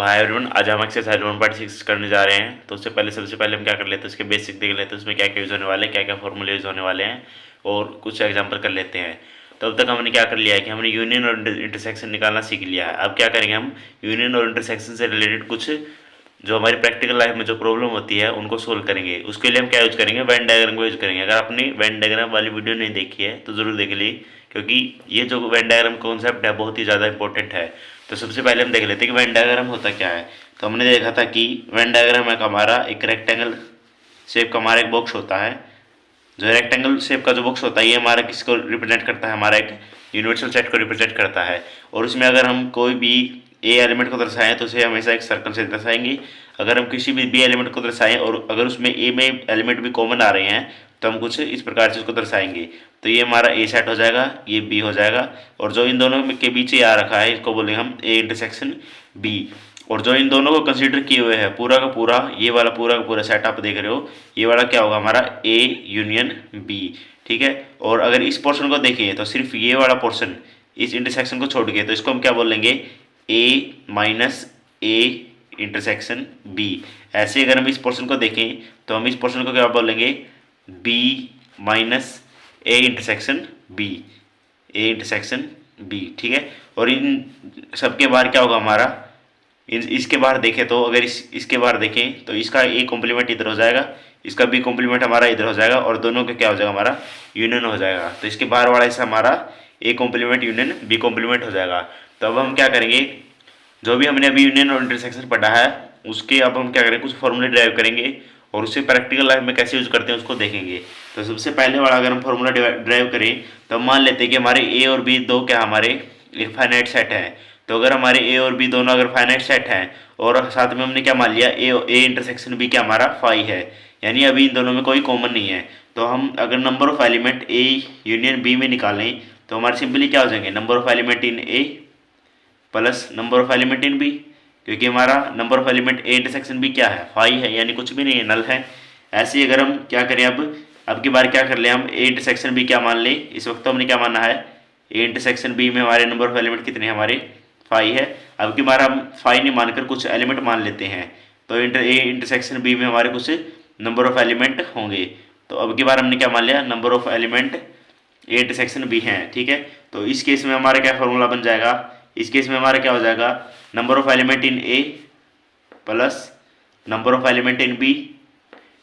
Hi everyone, आज हम exercise 1.6 करने जा रहे हैं। तो उससे पहले सबसे पहले हम क्या कर लेते हैं, उसके बेसिक देख लेते हैं, उसमें क्या क्या यूज़ होने वाले हैं, क्या क्या फॉर्मूले यूज़ होने वाले हैं और कुछ एग्जांपल कर लेते हैं। तो अब तक हमने क्या कर लिया है कि हमने यूनियन और इंटरसेक्शन निकालना सीख लिया है। अब क्या करेंगे, हम यूनियन और इंटरसेक्शन से रिलेटेड कुछ जो हमारी प्रैक्टिकल लाइफ में जो प्रॉब्लम होती है उनको सोल्व करेंगे। उसके लिए हम क्या यूज़ करेंगे, वेन डायग्राम को यूज़ करेंगे। अगर आपने वेन डायग्राम वाली वीडियो नहीं देखी है तो ज़रूर देख ली, क्योंकि ये जो वेन डायग्राम कॉन्सेप्ट है बहुत ही ज़्यादा इंपॉर्टेंट है। तो सबसे पहले हम देख लेते हैं कि वेन डायग्राम होता क्या है। तो हमने देखा था कि वेन डायग्राम है हमारा एक रेक्टेंगल शेप का हमारा एक बॉक्स होता है। जो रेक्टेंगल शेप का जो बॉक्स होता है ये हमारा किसको रिप्रेजेंट करता है, हमारा एक यूनिवर्सल सेट को रिप्रेजेंट करता है। और उसमें अगर हम कोई भी ए एलिमेंट को दर्शाएं तो उसे हमेशा एक सर्कल से दर्शाएंगे। अगर हम किसी भी बी एलिमेंट को दर्शाएं और अगर उसमें ए में एलिमेंट भी कॉमन आ रहे हैं तो हम कुछ इस प्रकार से उसको दर्शाएंगे। तो ये हमारा ए सेट हो जाएगा, ये बी हो जाएगा, और जो इन दोनों के बीच ये आ रखा है इसको बोलेंगे हम ए इंटरसेक्शन बी। और जो इन दोनों को कंसीडर किए हुए है पूरा का पूरा, ये वाला पूरा का पूरा सेट आप देख रहे हो, ये वाला क्या होगा हमारा ए यूनियन बी। ठीक है। और अगर इस पोर्शन को देखें तो सिर्फ ये वाला पोर्शन इस इंटरसेक्शन को छोड़ के, तो इसको हम क्या बोलेंगे, ए माइनस ए इंटरसेक्शन बी। ऐसे अगर हम इस पोर्शन को देखें तो हम इस पोर्शन को क्या बोलेंगे, B minus A intersection B, A intersection B. ठीक है। और इन सबके बाहर क्या होगा हमारा, इसके बाहर देखें तो अगर इसके बाहर देखें तो इसका ए कॉम्प्लीमेंट इधर हो जाएगा, इसका बी कॉम्प्लीमेंट हमारा इधर हो जाएगा, और दोनों का क्या हो जाएगा हमारा यूनियन हो जाएगा। तो इसके बाहर वाला हिस्सा हमारा A complement union B complement हो जाएगा। तो अब हम क्या करेंगे, जो भी हमने अभी यूनियन और इंटरसेक्शन पढ़ा है उसके अब हम क्या करेंगे, कुछ फॉर्मूले ड्राइव करेंगे और उससे प्रैक्टिकल लाइफ में कैसे यूज करते हैं उसको देखेंगे। तो सबसे पहले वाला अगर हम फॉर्मूला ड्राइव करें तो हम मान लेते हैं कि हमारे ए और बी दो क्या हमारे एक फाइनाइट सेट है। तो अगर हमारे ए और बी दोनों अगर फाइनाइट सेट हैं और साथ में हमने क्या मान लिया, ए इंटरसेक्शन बी क्या हमारा फाई है, यानी अभी इन दोनों में कोई कॉमन नहीं है। तो हम अगर number of element A union B में निकालें तो हमारे सिंपली क्या हो जाएंगे, number of element in A plus number of element in B, क्योंकि हमारा number of element A intersection B क्या है, फाई है, यानी कुछ भी नहीं है, नल है। ऐसे ही अगर हम क्या करें, अब की बार क्या कर ले, हम ए इंटरसेक्शन बी क्या मान ले, इस वक्त तो हमने क्या माना है, ए इंटरसेक्शन बी में हमारे नंबर ऑफ एलिमेंट कितने हमारे फाई है। अब की बार हम फाई नहीं मानकर कुछ एलिमेंट मान लेते हैं, तो ए इंटरसेक्शन बी में हमारे कुछ नंबर ऑफ एलिमेंट होंगे। तो अब की बार हमने क्या मान लिया, number of element A intersection B हैं। ठीक है। तो इस केस में हमारा क्या फॉर्मूला बन जाएगा, इस केस में हमारा क्या हो जाएगा, number of element in A plus number of element in B.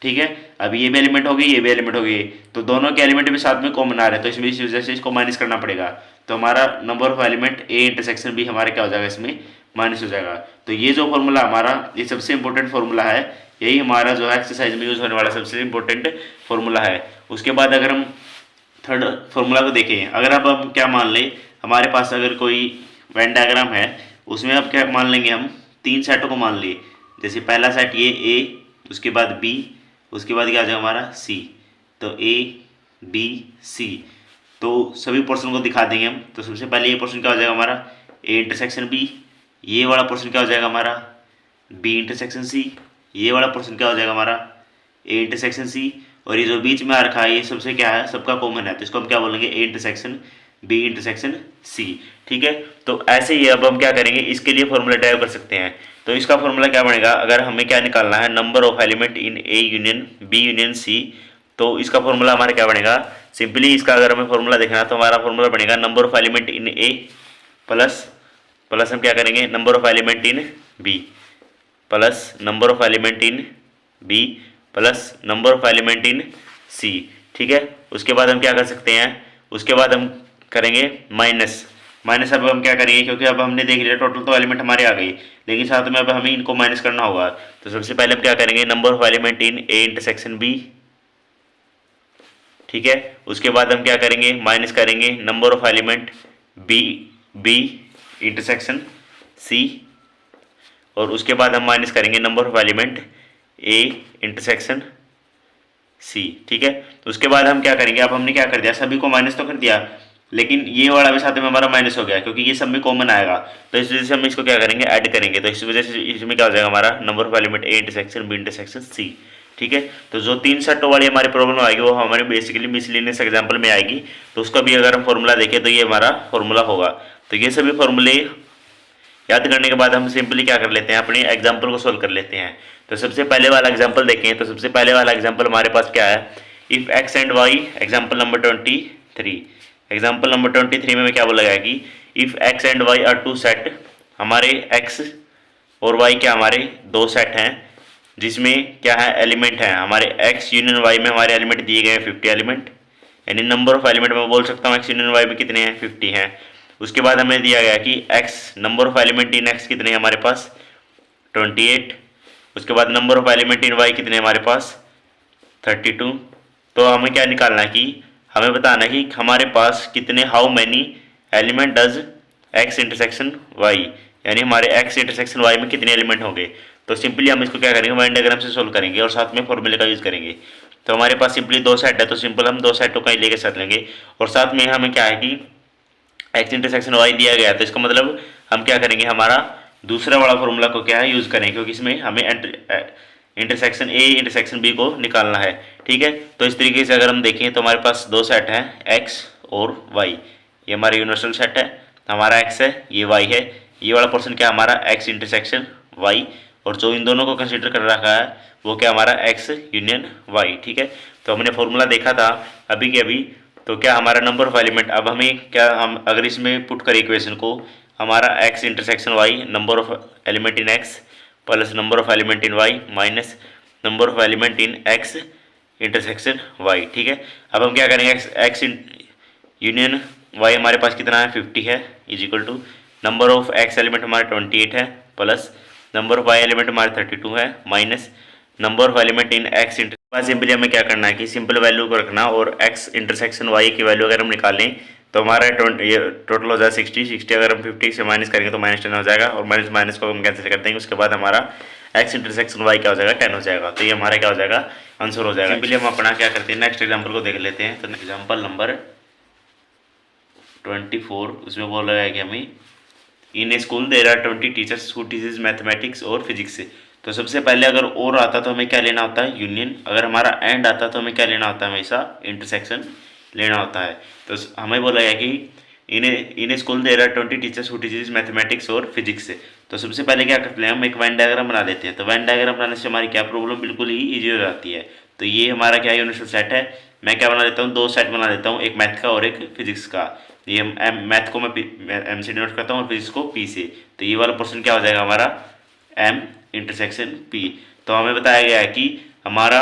ठीक है। अब ये भी एलिमेंट हो गई, ये भी एलिमेंट हो गई, तो दोनों के एलिमेंट भी साथ में कॉमन आ रहे हैं, तो इसमें इस वजह से इसको माइनस करना पड़ेगा। तो हमारा number of element A intersection B हमारा क्या हो जाएगा, इसमें माइनस हो जाएगा। तो ये जो फॉर्मूला हमारा, ये सबसे इंपॉर्टेंट फॉर्मूला है, यही हमारा जो है एक्सरसाइज में यूज होने वाला सबसे इंपॉर्टेंट फॉर्मूला है। उसके बाद अगर हम थर्ड फॉर्मूला को देखें, अगर अब हम क्या मान लें, हमारे पास अगर कोई वेन डायग्राम है उसमें अब क्या मान लेंगे, हम तीन सेटों को मान लिए। जैसे पहला सेट ये ए, उसके बाद बी, उसके बाद क्या आ जाएगा हमारा सी। तो ए बी सी, तो सभी पोर्शन को दिखा देंगे हम। तो सबसे पहले ये पोर्शन क्या हो जाएगा हमारा ए इंटरसेक्शन बी, ये वाला पोर्शन क्या हो जाएगा हमारा बी इंटरसेक्शन सी, ये वाला पोर्शन क्या हो जाएगा हमारा ए इंटरसेक्शन सी, और ये जो बीच में आ रखा है ये सबसे क्या है, सबका कॉमन है, तो इसको हम क्या बोलेंगे, A intersection B intersection C. ठीक है। तो ऐसे ही अब हम क्या करेंगे, इसके लिए फॉर्मूला ड्राइव कर सकते हैं। तो इसका फॉर्मूला क्या बनेगा, अगर हमें क्या निकालना है, number of element in A union B union C, तो इसका फॉर्मूला हमारा क्या बनेगा, सिंपली इसका अगर हमें फॉर्मूला देखना है तो हमारा फॉर्मूला बनेगा number of element in A plus हम क्या करेंगे, number of element in b plus number of element in b plus number of element in c. ठीक है। उसके बाद हम क्या कर सकते हैं, उसके बाद हम करेंगे माइनस। अब हम क्या करेंगे, क्योंकि अब हमने देख लिया टोटल तो एलिमेंट हमारे आ गई, लेकिन साथ में अब हमें इनको माइनस करना होगा। तो सबसे पहले हम क्या करेंगे, number of element in A intersection B. ठीक है। उसके बाद हम क्या करेंगे, माइनस करेंगे number of element B intersection C, और उसके बाद हम माइनस करेंगे number of element A intersection C. ठीक है। तो उसके बाद हम क्या करेंगे, अब हमने क्या कर दिया, सभी को माइनस तो कर दिया, लेकिन ये वाला भी साथ में हमारा माइनस हो गया, क्योंकि ये सब में कॉमन आएगा, तो इस वजह से हम इसको क्या करेंगे, ऐड करेंगे। तो इस वजह से इसमें क्या हो जाएगा हमारा number of element A intersection B intersection C. ठीक है। तो जो तीन सेटों वाली हमारी प्रॉब्लम आएगी वो हमारी बेसिकली मिसलेनियस एग्जाम्पल में आएगी, तो उसका भी अगर हम फॉर्मूला देखें तो ये हमारा फॉर्मूला होगा। तो ये सभी फॉर्मूले याद करने के बाद हम सिंपली क्या कर लेते हैं, अपने एग्जाम्पल को सोल्व कर लेते हैं। तो सबसे पहले वाला एग्जाम्पल देखें, तो सबसे पहले वाला एग्जाम्पल हमारे पास क्या है, if X and Y, example number 23। Example number 23 में क्या बोला गया कि if X and Y are two set, हमारे एक्स और वाई क्या हमारे दो सेट हैं, जिसमें क्या है एलिमेंट है, हमारे एक्स यूनियन वाई में हमारे एलिमेंट दिए गए हैं 50 एलिमेंट, यानी नंबर ऑफ एलिमेंट मैं बोल सकता हूँ एक्स यूनियन वाई में कितने हैं 50 हैं। उसके बाद हमें दिया गया कि x number of element in x कितने हैं हमारे पास 28। उसके बाद number of element in y कितने हैं हमारे पास 32। तो हमें क्या निकालना है कि हमें बताना है कि हमारे पास कितने, how many element does x intersection y, यानी हमारे x इंटरसेक्शन y में कितने एलिमेंट होंगे। तो सिंपली हम इसको क्या करेंगे, वेन डायग्राम से सोल्व करेंगे और साथ में फॉर्मूले का यूज़ करेंगे। तो हमारे पास सिंपली दो सेट है, तो सिंपल हम दो सेटों का ही लेके साथ लेंगे, और साथ में हमें क्या है कि एक्स इंटरसेक्शन वाई दिया गया, तो इसका मतलब हम क्या करेंगे, हमारा दूसरा वाला फॉर्मूला को क्या है यूज़ करेंगे, क्योंकि इसमें हमें इंटरसेक्शन ए इंटरसेक्शन बी को निकालना है। ठीक है, तो इस तरीके से अगर हम देखें तो हमारे पास दो सेट हैं एक्स और वाई, ये हमारा यूनिवर्सल सेट है, हमारा एक्स है ये वाई है, ये वाला पोर्शन क्या हमारा एक्स इंटरसेक्शन वाई, और जो इन दोनों को कंसिडर कर रखा है वो क्या हमारा एक्स यूनियन वाई। ठीक है, तो हमने फॉर्मूला देखा था अभी के अभी, तो क्या हमारा नंबर ऑफ एलिमेंट, अब हमें क्या, हम अगर इसमें पुट करें इक्वेशन को, हमारा x intersection y number of element in x plus number of element in y minus number of element in x intersection y। ठीक है, अब हम क्या करेंगे, x यूनियन y हमारे पास कितना है 50 है, is equal to number of x element हमारे 28 है plus number of y element हमारे 32 है minus number of element in x intersection. Simply हमें क्या करना है कि सिंपल वैल्यू को रखना, और x इंटरसेक्शन y की वैल्यू अगर हम निकालें तो हमारा ये टोटल हो जाएगा 60 अगर हम 50 से माइनस करेंगे तो -10 हो जाएगा, और माइनस माइनस को हम कैंसिल कर देंगे, उसके बाद हमारा x इंटरसेक्शन y क्या हो जाएगा 10 हो जाएगा। तो ये हमारा क्या हो जाएगा आंसर हो जाएगा। सिंपली हम अपना क्या करते हैं, नेक्स्ट एग्जाम्पल को देख लेते हैं। तो एग्जाम्पल नंबर 24, उसमें बोल रहा है कि हमें in a school there are 20 teachers who teaches mathematics और फिजिक्स। तो सबसे पहले अगर और आता तो हमें क्या लेना होता है यूनियन, अगर हमारा एंड आता तो हमें क्या लेना होता है, हमेशा इंटरसेक्शन लेना होता है। तो हमें बोला गया कि in school there are 20 teachers who teaches mathematics और फिजिक्स। तो सबसे पहले क्या करते हैं, हम एक वेन डायग्राम बना लेते हैं। तो वेन डायग्राम बनाने से हमारी क्या प्रॉब्लम बिल्कुल ही ईजी हो जाती है। तो ये हमारा क्या यूनिवर्सल सेट है, मैं क्या बना लेता हूँ, दो सेट बना लेता हूँ, एक मैथ का और एक फिजिक्स का। ये मैथ को मैं एम से डिनोट करता हूँ और फिजिक्स को पी से। तो ये वाला पोर्शन क्या हो जाएगा हमारा एम इंटरसेक्शन पी। तो हमें बताया गया है कि हमारा,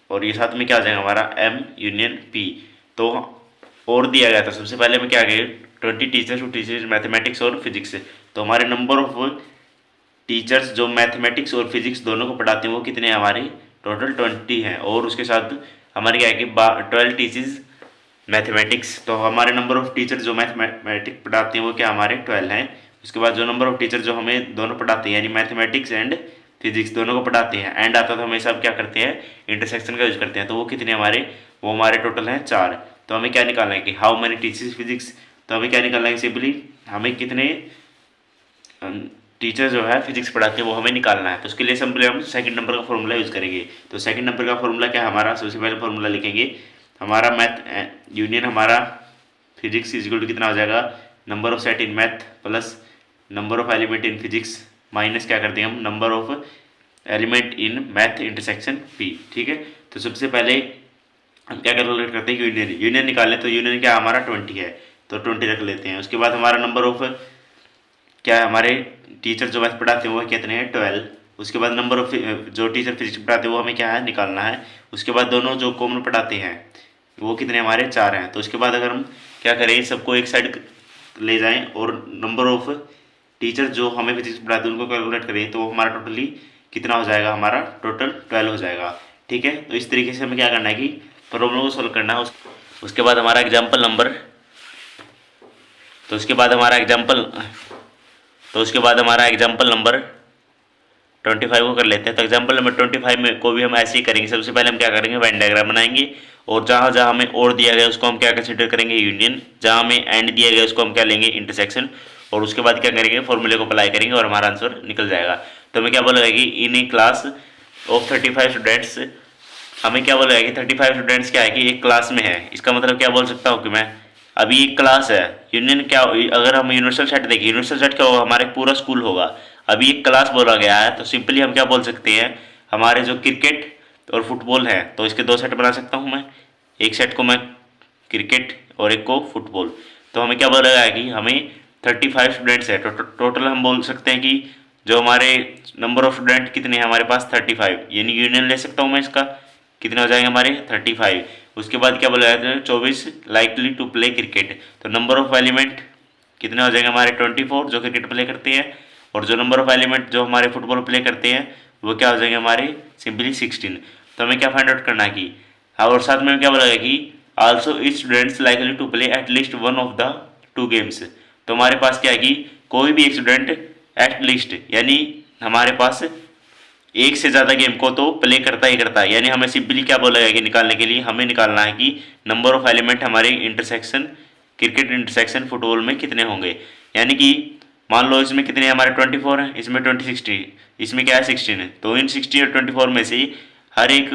और ये साथ में क्या हो जाएगा हमारा एम यूनियन पी। तो और दिया गया था, सबसे पहले हमें क्या गए 20 टीचर्स हु टीचर्स मैथमेटिक्स और फिजिक्स। तो हमारे नंबर ऑफ टीचर्स जो मैथमेटिक्स और फिजिक्स दोनों को पढ़ाते हैं वो कितने हैं हमारे टोटल 20 हैं, और उसके साथ हमारे क्या है कि 12 टीचर्स मैथमेटिक्स। तो हमारे नंबर ऑफ टीचर जो मैथमेटिक्स पढ़ाते हैं वो क्या हमारे 12 हैं। उसके बाद जो नंबर ऑफ टीचर जो हमें दोनों पढ़ाते हैं, यानी मैथमेटिक्स एंड फिजिक्स दोनों को पढ़ाते हैं, एंड आता तो हमेशा क्या करते हैं इंटरसेक्शन का यूज करते हैं। तो वो कितने हमारे, वो हमारे टोटल हैं 4। तो हमें क्या निकालना है कि हाउ मैनी टीचर्स फिजिक्स। तो हमें क्या निकालना है, सिंपली हमें कितने टीचर जो है फिजिक्स पढ़ाते हैं वो हमें निकालना है। तो उसके लिए सिंपली हम सेकंड नंबर का फॉर्मूला यूज़ करेंगे। तो सेकंड नंबर का फॉर्मूला क्या है हमारा, सबसे पहले फॉर्मूला लिखेंगे, हमारा मैथ यूनियन हमारा फिजिक्स इज इक्वल टू कितना हो जाएगा, number of set in math plus number of element in physics minus क्या करते हैं हम number of element in math intersection P. ठीक है, तो सबसे पहले हम क्या कैलकुलेट करते हैं यूनियन निकालें। तो यूनियन क्या हमारा 20 है, तो 20 रख लेते हैं। उसके बाद हमारा नंबर ऑफ क्या है, हमारे टीचर जो मैथ पढ़ाते हैं वो कितने हैं 12। उसके बाद नंबर ऑफ जो टीचर फिजिक्स पढ़ाते हैं वो हमें क्या है निकालना है। उसके बाद दोनों जो कॉमन पढ़ाते हैं वो कितने हमारे 4 हैं। तो उसके बाद अगर हम क्या करें, सबको एक साइड ले जाएं और नंबर ऑफ टीचर जो हमें फिजिक्स पढ़ाते हैं उनको कैलकुलेट करें, तो हमारा टोटली कितना हो जाएगा, हमारा टोटल 12 हो जाएगा। ठीक है, तो इस तरीके से हमें क्या करना है कि प्रॉब्लम को सोल्व करना है। उसके बाद हमारा एग्जाम्पल नंबर, तो उसके बाद हमारा एग्जाम्पल नंबर 25 को कर लेते हैं। तो एग्जाम्पल नंबर 25 में को भी हम ऐसे ही करेंगे। सबसे पहले हम क्या करेंगे, वेन डायग्राम बनाएंगे, और जहाँ जहाँ हमें और दिया गया उसको हम क्या कंसिडर करेंगे यूनियन, जहाँ हमें एंड दिया गया उसको हम क्या लेंगे इंटरसेक्शन, और उसके बाद क्या करेंगे फॉर्मूले को अप्लाई करेंगे और हमारा आंसर निकल जाएगा। तो हमें क्या बोला कि इन ए क्लास ऑफ 35 स्टूडेंट्स, हमें क्या बोला कि 35 स्टूडेंट्स क्या है कि एक क्लास में है। इसका मतलब क्या बोल सकता हूँ कि मैं अभी एक क्लास है, यूनियन क्या, अगर हम यूनिवर्सल सेट देखें, यूनिवर्सल सेट क्या होगा, हमारे पूरा स्कूल होगा। अभी एक क्लास बोला गया है, तो सिंपली हम क्या बोल सकते हैं, हमारे जो क्रिकेट और फुटबॉल है, तो इसके दो सेट बना सकता हूँ मैं। एक सेट को मैं क्रिकेट और एक को फुटबॉल। तो हमें क्या बोला गया है कि हमें 35 स्टूडेंट्स है, टोटल हम बोल सकते हैं कि जो हमारे नंबर ऑफ स्टूडेंट कितने हैं हमारे पास 35, यानी यूनियन ले सकता हूँ मैं इसका, कितने हो जाएंगे हमारे 35। उसके बाद क्या बोला जाता है 24 लाइकली टू प्ले क्रिकेट, तो नंबर ऑफ एलिमेंट कितने हो जाएंगे हमारे 24 जो क्रिकेट प्ले करते हैं, और जो नंबर ऑफ एलिमेंट जो हमारे फुटबॉल प्ले करते हैं वो क्या हो जाएंगे हमारे सिंपली 16। तो हमें क्या फाइंड आउट करना है कि, और साथ में क्या बोला गया कि also each students likely to play at least one of the 2 games. तो हमारे पास क्या है कि कोई भी एक स्टूडेंट एट लीस्ट, यानी हमारे पास एक से ज़्यादा गेम को तो प्ले करता ही करता है। यानी हमें सिंपली क्या बोला गया कि निकालने के लिए हमें निकालना है कि नंबर ऑफ एलिमेंट हमारे इंटरसेक्शन क्रिकेट इंटरसेक्शन फुटबॉल में कितने होंगे। यानी कि मान लो इसमें कितने हमारे 24 हैं, इसमें 20 इसमें क्या है 16 है, तो इन 16 और 24 में से हर एक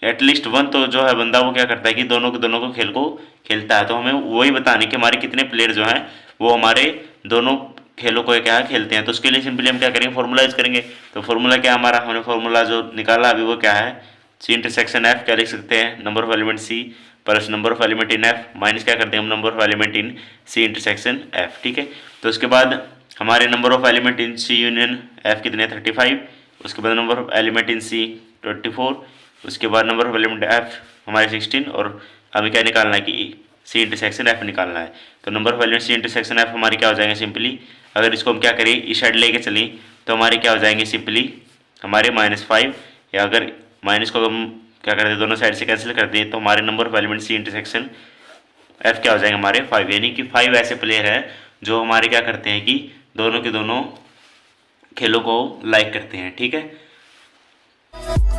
एटलीस्ट वन तो जो है बंदा वो क्या करता है कि दोनों को खेल को खेलता है। तो हमें वही बताने कि हमारे कितने प्लेयर जो हैं वो हमारे दोनों खेलों को क्या खेलते हैं। तो उसके लिए सिंपली हम क्या करेंगे, फॉर्मूला यूज करेंगे। तो फॉर्मूला क्या हमारा, हमने फॉर्मूला जो निकाला अभी वो क्या है, सी इंटरसेक्शन एफ क्या लिख सकते हैं, number of element C plus number of element in F minus क्या करते हैं हम number of element in C intersection F. ठीक है, तो उसके बाद हमारे number of element in C union F कितने 35, उसके बाद number of element in C 24, उसके बाद नंबर ऑफ एलिमेंट एफ हमारे 16, और हमें क्या निकालना है कि सी इंटरसेक्शन एफ निकालना है। तो number of element C intersection F हमारे क्या हो जाएंगे सिंपली, अगर इसको हम क्या करें इस साइड लेके चलें तो हमारे क्या हो जाएंगे सिंपली हमारे -5, या अगर माइनस को हम क्या करते हैं दोनों साइड से कैंसिल करते हैं तो हमारे number of element C intersection F क्या हो जाएंगे हमारे 5। यानी कि 5 ऐसे प्लेयर हैं जो हमारे क्या करते हैं कि दोनों के दोनों खेलों को लाइक करते हैं। ठीक है।